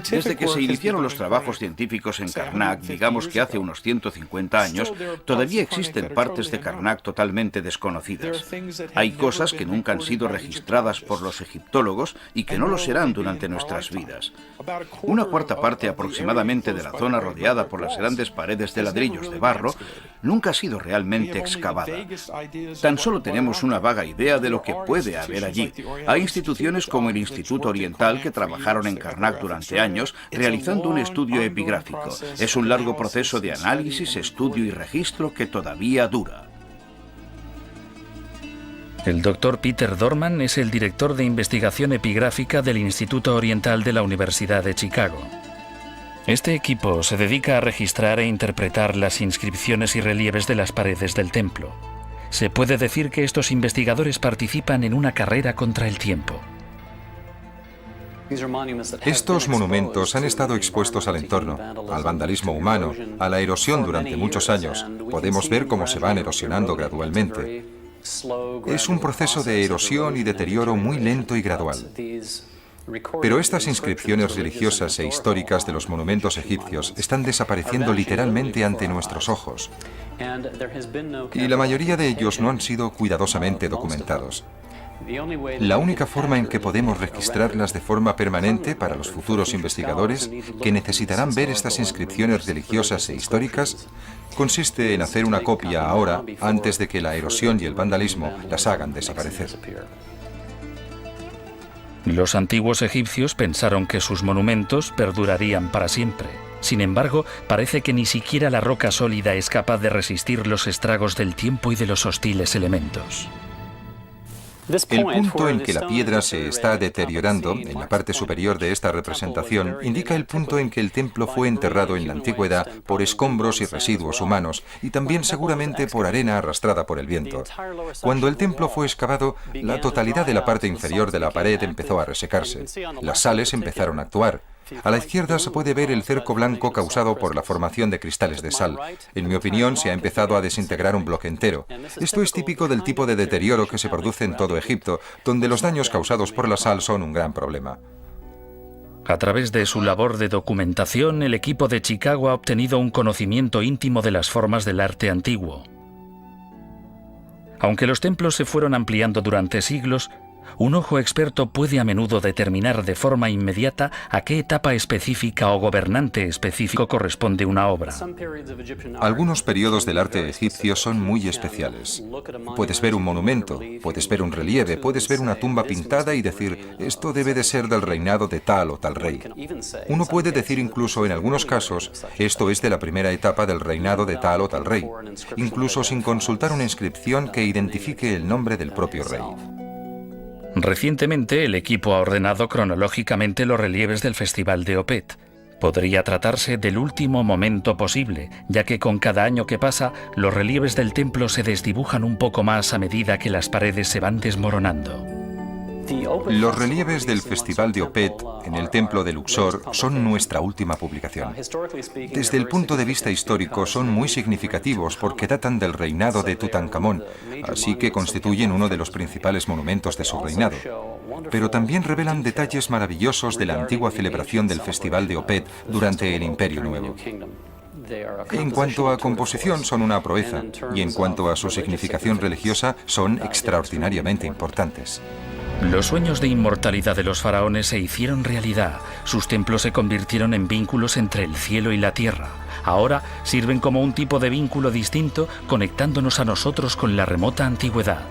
Desde que se iniciaron los trabajos científicos en Karnak, digamos que hace unos 150 años, todavía existen partes de Karnak totalmente desconocidas. Hay cosas que nunca han sido registradas por los egiptólogos y que no lo serán durante nuestras vidas. Una cuarta parte aproximadamente de la zona rodeada por las grandes paredes de ladrillos de barro nunca ha sido realmente excavada. Tan solo tenemos una vaga idea de lo que puede haber allí. Hay instituciones como el Instituto Oriental que trabajaron en Karnak durante años realizando un estudio epigráfico. Es un largo proceso de análisis, estudio y registro que todavía dura. El Dr. Peter Dorman es el director de investigación epigráfica del Instituto Oriental de la Universidad de Chicago. Este equipo se dedica a registrar e interpretar las inscripciones y relieves de las paredes del templo. Se puede decir que estos investigadores participan en una carrera contra el tiempo. Estos monumentos han estado expuestos al entorno, al vandalismo humano, a la erosión durante muchos años. Podemos ver cómo se van erosionando gradualmente. Es un proceso de erosión y deterioro muy lento y gradual. Pero estas inscripciones religiosas e históricas de los monumentos egipcios están desapareciendo literalmente ante nuestros ojos. Y la mayoría de ellos no han sido cuidadosamente documentados. La única forma en que podemos registrarlas de forma permanente para los futuros investigadores que necesitarán ver estas inscripciones religiosas e históricas consiste en hacer una copia ahora antes de que la erosión y el vandalismo las hagan desaparecer. Los antiguos egipcios pensaron que sus monumentos perdurarían para siempre. Sin embargo, parece que ni siquiera la roca sólida es capaz de resistir los estragos del tiempo y de los hostiles elementos. El punto en que la piedra se está deteriorando, en la parte superior de esta representación, indica el punto en que el templo fue enterrado en la antigüedad por escombros y residuos humanos, y también seguramente por arena arrastrada por el viento. Cuando el templo fue excavado, la totalidad de la parte inferior de la pared empezó a resecarse. Las sales empezaron a actuar. A la izquierda se puede ver el cerco blanco causado por la formación de cristales de sal. En mi opinión, se ha empezado a desintegrar un bloque entero. Esto es típico del tipo de deterioro que se produce en todo Egipto, donde los daños causados por la sal son un gran problema. A través de su labor de documentación, el equipo de Chicago ha obtenido un conocimiento íntimo de las formas del arte antiguo. Aunque los templos se fueron ampliando durante siglos, un ojo experto puede a menudo determinar de forma inmediata a qué etapa específica o gobernante específico corresponde una obra. Algunos periodos del arte egipcio son muy especiales. Puedes ver un monumento, puedes ver un relieve, puedes ver una tumba pintada y decir, esto debe de ser del reinado de tal o tal rey. Uno puede decir incluso en algunos casos, esto es de la primera etapa del reinado de tal o tal rey, incluso sin consultar una inscripción que identifique el nombre del propio rey. Recientemente, el equipo ha ordenado cronológicamente los relieves del Festival de Opet. Podría tratarse del último momento posible, ya que con cada año que pasa, los relieves del templo se desdibujan un poco más a medida que las paredes se van desmoronando. Los relieves del Festival de Opet en el templo de Luxor son nuestra última publicación. Desde el punto de vista histórico son muy significativos porque datan del reinado de Tutankamón, así que constituyen uno de los principales monumentos de su reinado. Pero también revelan detalles maravillosos de la antigua celebración del Festival de Opet durante el Imperio Nuevo. En cuanto a composición son una proeza, y en cuanto a su significación religiosa son extraordinariamente importantes. Los sueños de inmortalidad de los faraones se hicieron realidad. Sus templos se convirtieron en vínculos entre el cielo y la tierra. Ahora sirven como un tipo de vínculo distinto, conectándonos a nosotros con la remota antigüedad.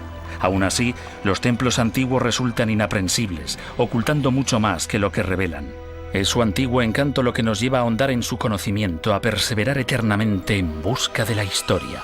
Aún así, los templos antiguos resultan inaprensibles, ocultando mucho más que lo que revelan. Es su antiguo encanto lo que nos lleva a ahondar en su conocimiento, a perseverar eternamente en busca de la historia.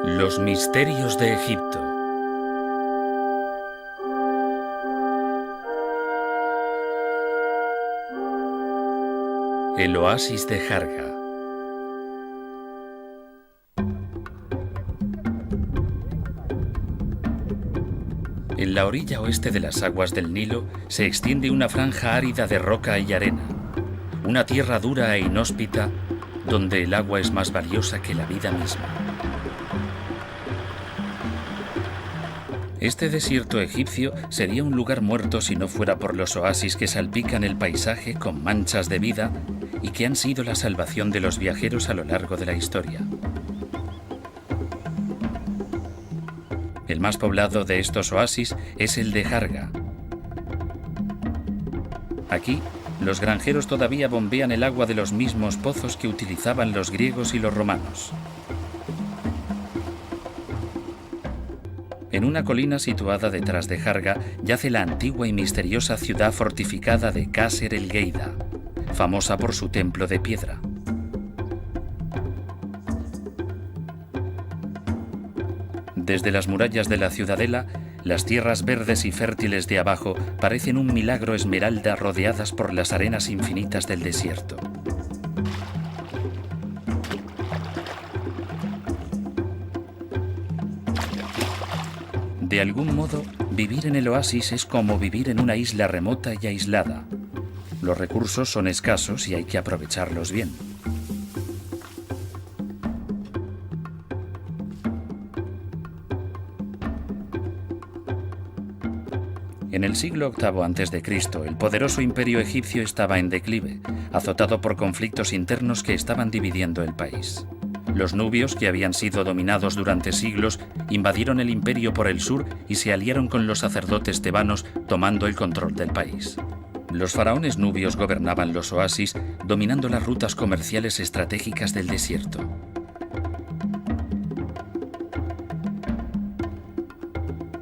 Los misterios de Egipto. El oasis de Jarga. En la orilla oeste de las aguas del Nilo se extiende una franja árida de roca y arena, una tierra dura e inhóspita donde el agua es más valiosa que la vida misma. Este desierto egipcio sería un lugar muerto si no fuera por los oasis que salpican el paisaje con manchas de vida y que han sido la salvación de los viajeros a lo largo de la historia. El más poblado de estos oasis es el de Jarga. Aquí, los granjeros todavía bombean el agua de los mismos pozos que utilizaban los griegos y los romanos. En una colina situada detrás de Jarga yace la antigua y misteriosa ciudad fortificada de Qasr el-Geida, famosa por su templo de piedra. Desde las murallas de la ciudadela, Las tierras verdes y fértiles de abajo parecen un milagro esmeralda rodeadas por las arenas infinitas del desierto. De algún modo, vivir en el oasis es como vivir en una isla remota y aislada. Los recursos son escasos y hay que aprovecharlos bien. En el siglo VIII a.C., el poderoso imperio egipcio estaba en declive, azotado por conflictos internos que estaban dividiendo el país. Los nubios, que habían sido dominados durante siglos, invadieron el imperio por el sur y se aliaron con los sacerdotes tebanos, tomando el control del país. Los faraones nubios gobernaban los oasis, dominando las rutas comerciales estratégicas del desierto.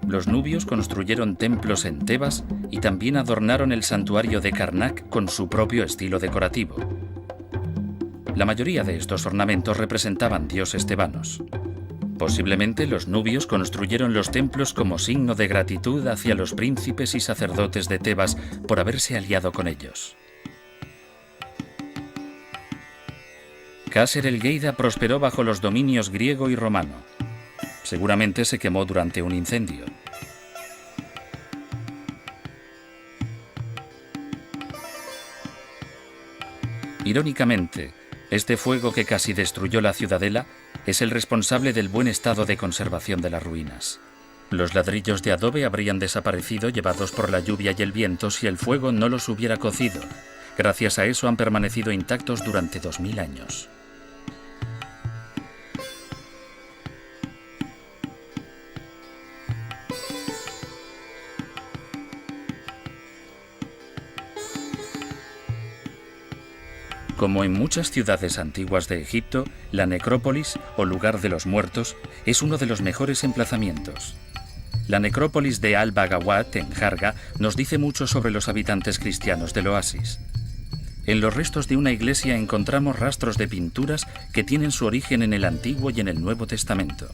Los nubios construyeron templos en Tebas y también adornaron el santuario de Karnak con su propio estilo decorativo. La mayoría de estos ornamentos representaban dioses tebanos. Posiblemente los nubios construyeron los templos como signo de gratitud hacia los príncipes y sacerdotes de Tebas por haberse aliado con ellos. Kaser el-Geida prosperó bajo los dominios griego y romano. Seguramente se quemó durante un incendio. Irónicamente, este fuego que casi destruyó la ciudadela es el responsable del buen estado de conservación de las ruinas. Los ladrillos de adobe habrían desaparecido llevados por la lluvia y el viento si el fuego no los hubiera cocido. Gracias a eso han permanecido intactos durante 2000 años. Como en muchas ciudades antiguas de Egipto, la necrópolis, o lugar de los muertos, es uno de los mejores emplazamientos. La necrópolis de Al-Bagawat, en Jarga, nos dice mucho sobre los habitantes cristianos del oasis. En los restos de una iglesia encontramos rastros de pinturas que tienen su origen en el Antiguo y en el Nuevo Testamento.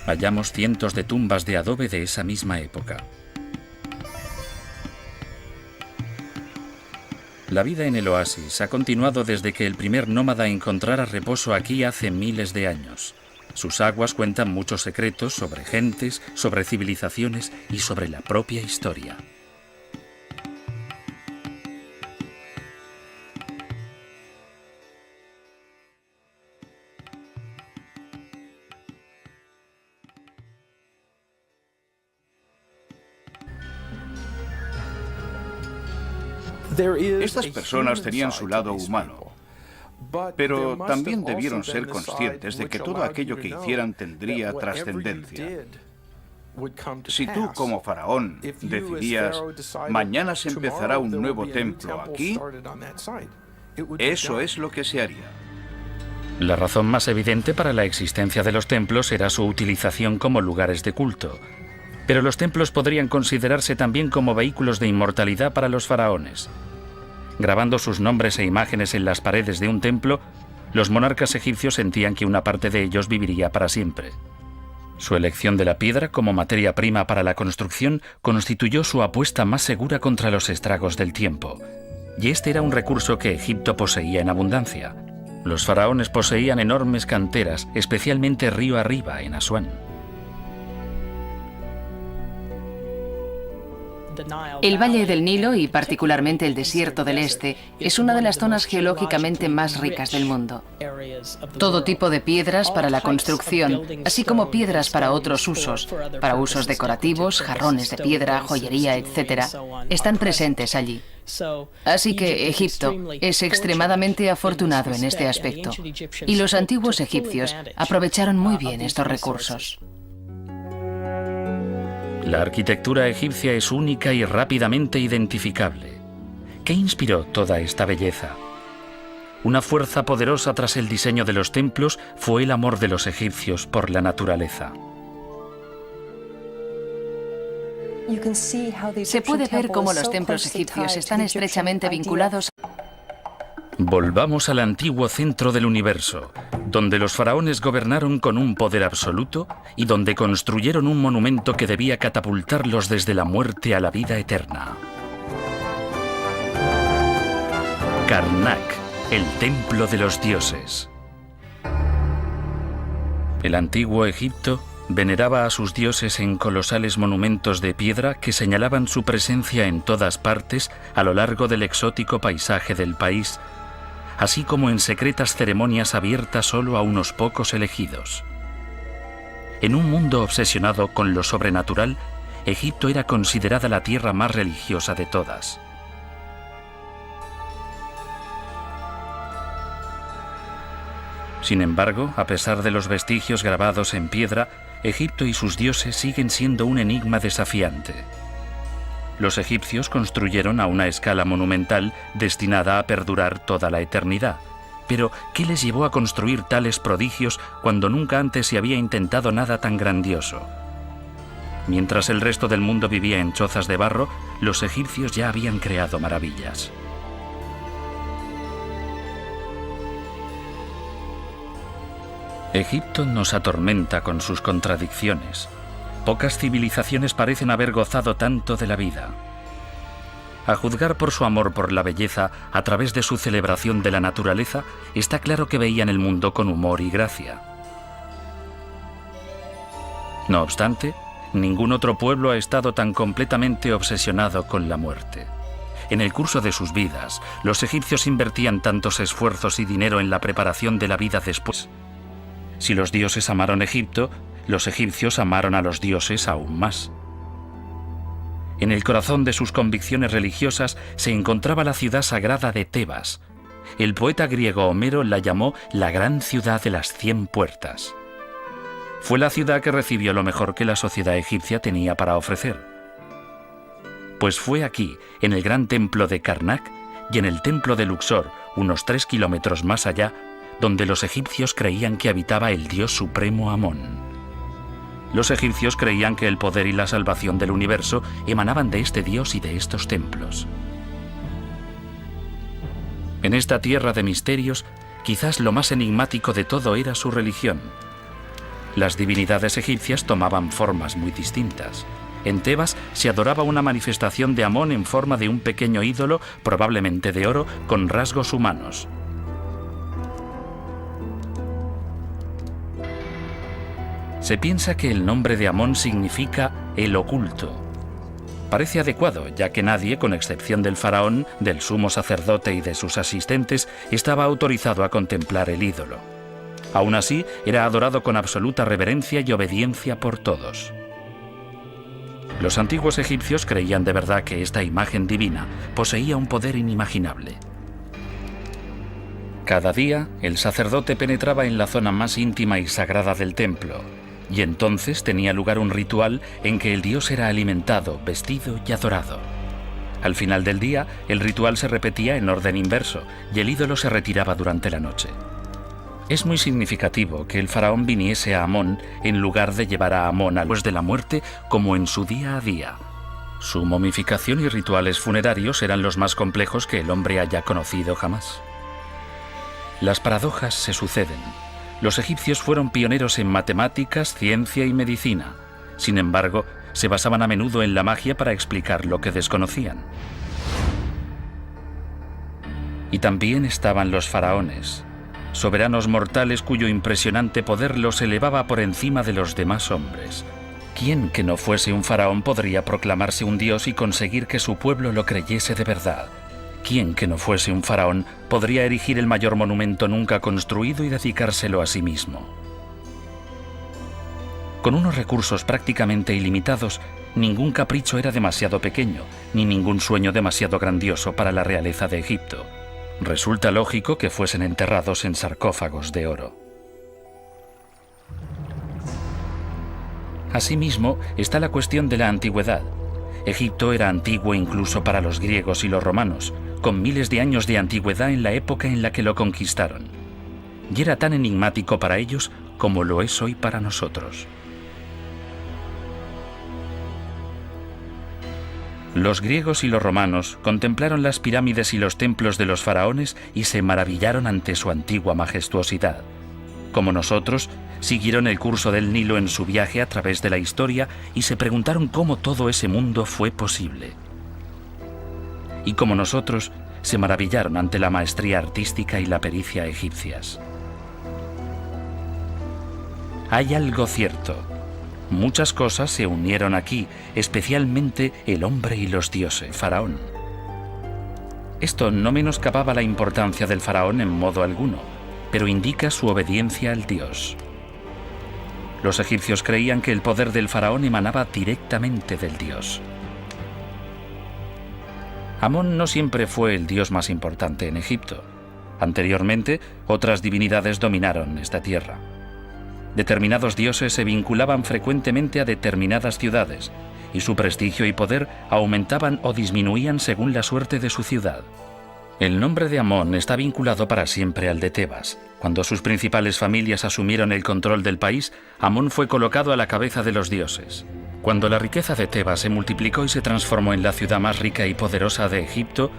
Hallamos cientos de tumbas de adobe de esa misma época. La vida en el oasis ha continuado desde que el primer nómada encontrara reposo aquí hace miles de años. Sus aguas cuentan muchos secretos sobre gentes, sobre civilizaciones y sobre la propia historia. Estas personas tenían su lado humano, pero también debieron ser conscientes de que todo aquello que hicieran tendría trascendencia. Si tú, como faraón, decidías, mañana se empezará un nuevo templo aquí, eso es lo que se haría. La razón más evidente para la existencia de los templos era su utilización como lugares de culto. Pero los templos podrían considerarse también como vehículos de inmortalidad para los faraones. Grabando sus nombres e imágenes en las paredes de un templo, los monarcas egipcios sentían que una parte de ellos viviría para siempre. Su elección de la piedra como materia prima para la construcción constituyó su apuesta más segura contra los estragos del tiempo. Y este era un recurso que Egipto poseía en abundancia. Los faraones poseían enormes canteras, especialmente río arriba, en Asuán. El Valle del Nilo, y particularmente el desierto del este, es una de las zonas geológicamente más ricas del mundo. Todo tipo de piedras para la construcción, así como piedras para otros usos, para usos decorativos, jarrones de piedra, joyería, etc., están presentes allí. Así que Egipto es extremadamente afortunado en este aspecto, y los antiguos egipcios aprovecharon muy bien estos recursos. La arquitectura egipcia es única y rápidamente identificable. ¿Qué inspiró toda esta belleza? Una fuerza poderosa tras el diseño de los templos fue el amor de los egipcios por la naturaleza. Se puede ver cómo los templos egipcios están estrechamente vinculados Volvamos al antiguo centro del universo, donde los faraones gobernaron con un poder absoluto y donde construyeron un monumento que debía catapultarlos desde la muerte a la vida eterna. Karnak, el templo de los dioses. El antiguo Egipto veneraba a sus dioses en colosales monumentos de piedra que señalaban su presencia en todas partes a lo largo del exótico paisaje del país, así como en secretas ceremonias abiertas solo a unos pocos elegidos. En un mundo obsesionado con lo sobrenatural, Egipto era considerada la tierra más religiosa de todas. Sin embargo, a pesar de los vestigios grabados en piedra, Egipto y sus dioses siguen siendo un enigma desafiante. Los egipcios construyeron a una escala monumental destinada a perdurar toda la eternidad. Pero, ¿qué les llevó a construir tales prodigios cuando nunca antes se había intentado nada tan grandioso? Mientras el resto del mundo vivía en chozas de barro, los egipcios ya habían creado maravillas. Egipto nos atormenta con sus contradicciones. Pocas civilizaciones parecen haber gozado tanto de la vida. A juzgar por su amor por la belleza a través de su celebración de la naturaleza, está claro que veían el mundo con humor y gracia. No obstante, ningún otro pueblo ha estado tan completamente obsesionado con la muerte. En el curso de sus vidas, los egipcios invertían tantos esfuerzos y dinero en la preparación de la vida después. Si los dioses amaron Egipto, los egipcios amaron a los dioses aún más. En el corazón de sus convicciones religiosas se encontraba la ciudad sagrada de Tebas. El poeta griego Homero la llamó la gran ciudad de las 100 puertas. Fue la ciudad que recibió lo mejor que la sociedad egipcia tenía para ofrecer. Pues fue aquí, en el gran templo de Karnak y en el templo de Luxor, unos 3 kilómetros más allá, donde los egipcios creían que habitaba el dios supremo Amón. Los egipcios creían que el poder y la salvación del universo emanaban de este dios y de estos templos. En esta tierra de misterios, quizás lo más enigmático de todo era su religión. Las divinidades egipcias tomaban formas muy distintas. En Tebas se adoraba una manifestación de Amón en forma de un pequeño ídolo, probablemente de oro, con rasgos humanos. Se piensa que el nombre de Amón significa el oculto. Parece adecuado, ya que nadie, con excepción del faraón, del sumo sacerdote y de sus asistentes, estaba autorizado a contemplar el ídolo. Aún así, era adorado con absoluta reverencia y obediencia por todos. Los antiguos egipcios creían de verdad que esta imagen divina poseía un poder inimaginable. Cada día, el sacerdote penetraba en la zona más íntima y sagrada del templo, y entonces tenía lugar un ritual en que el dios era alimentado, vestido y adorado. Al final del día, el ritual se repetía en orden inverso y el ídolo se retiraba durante la noche. Es muy significativo que el faraón viniese a Amón en lugar de llevar a Amón después de la muerte como en su día a día. Su momificación y rituales funerarios eran los más complejos que el hombre haya conocido jamás. Las paradojas se suceden. Los egipcios fueron pioneros en matemáticas, ciencia y medicina. Sin embargo, se basaban a menudo en la magia para explicar lo que desconocían. Y también estaban los faraones, soberanos mortales cuyo impresionante poder los elevaba por encima de los demás hombres. ¿Quién que no fuese un faraón podría proclamarse un dios y conseguir que su pueblo lo creyese de verdad? ¿Quién que no fuese un faraón podría erigir el mayor monumento nunca construido y dedicárselo a sí mismo? Con unos recursos prácticamente ilimitados, ningún capricho era demasiado pequeño, ni ningún sueño demasiado grandioso para la realeza de Egipto. Resulta lógico que fuesen enterrados en sarcófagos de oro. Asimismo, está la cuestión de la antigüedad. Egipto era antiguo incluso para los griegos y los romanos, con miles de años de antigüedad en la época en la que lo conquistaron. Y era tan enigmático para ellos como lo es hoy para nosotros. Los griegos y los romanos contemplaron las pirámides y los templos de los faraones y se maravillaron ante su antigua majestuosidad. Como nosotros, siguieron el curso del Nilo en su viaje a través de la historia y se preguntaron cómo todo ese mundo fue posible. Y como nosotros, se maravillaron ante la maestría artística y la pericia egipcias. Hay algo cierto. Muchas cosas se unieron aquí, especialmente el hombre y los dioses, faraón. Esto no menoscababa la importancia del faraón en modo alguno, pero indica su obediencia al dios. Los egipcios creían que el poder del faraón emanaba directamente del dios. Amón no siempre fue el dios más importante en Egipto. Anteriormente, otras divinidades dominaron esta tierra. Determinados dioses se vinculaban frecuentemente a determinadas ciudades, y su prestigio y poder aumentaban o disminuían según la suerte de su ciudad. El nombre de Amón está vinculado para siempre al de Tebas. Cuando sus principales familias asumieron el control del país, Amón fue colocado a la cabeza de los dioses. Cuando la riqueza de Tebas se multiplicó y se transformó en la ciudad más rica y poderosa de Egipto,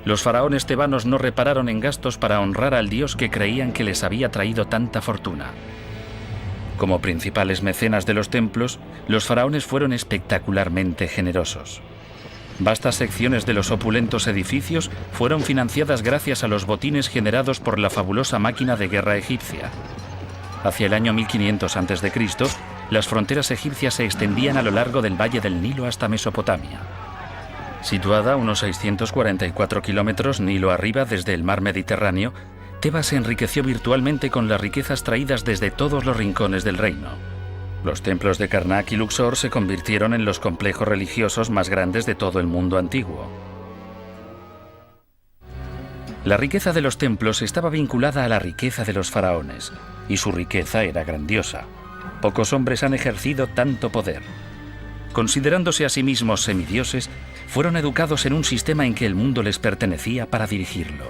los faraones tebanos no repararon en gastos para honrar al dios que creían que les había traído tanta fortuna. Como principales mecenas de los templos, los faraones fueron espectacularmente generosos. Vastas secciones de los opulentos edificios fueron financiadas gracias a los botines generados por la fabulosa máquina de guerra egipcia. Hacia el año 1500 a.C., las fronteras egipcias se extendían a lo largo del valle del Nilo hasta Mesopotamia. Situada a unos 644 kilómetros Nilo arriba desde el mar Mediterráneo, Tebas se enriqueció virtualmente con las riquezas traídas desde todos los rincones del reino. Los templos de Karnak y Luxor se convirtieron en los complejos religiosos más grandes de todo el mundo antiguo. La riqueza de los templos estaba vinculada a la riqueza de los faraones, y su riqueza era grandiosa. Pocos hombres han ejercido tanto poder. Considerándose a sí mismos semidioses, fueron educados en un sistema en que el mundo les pertenecía para dirigirlo.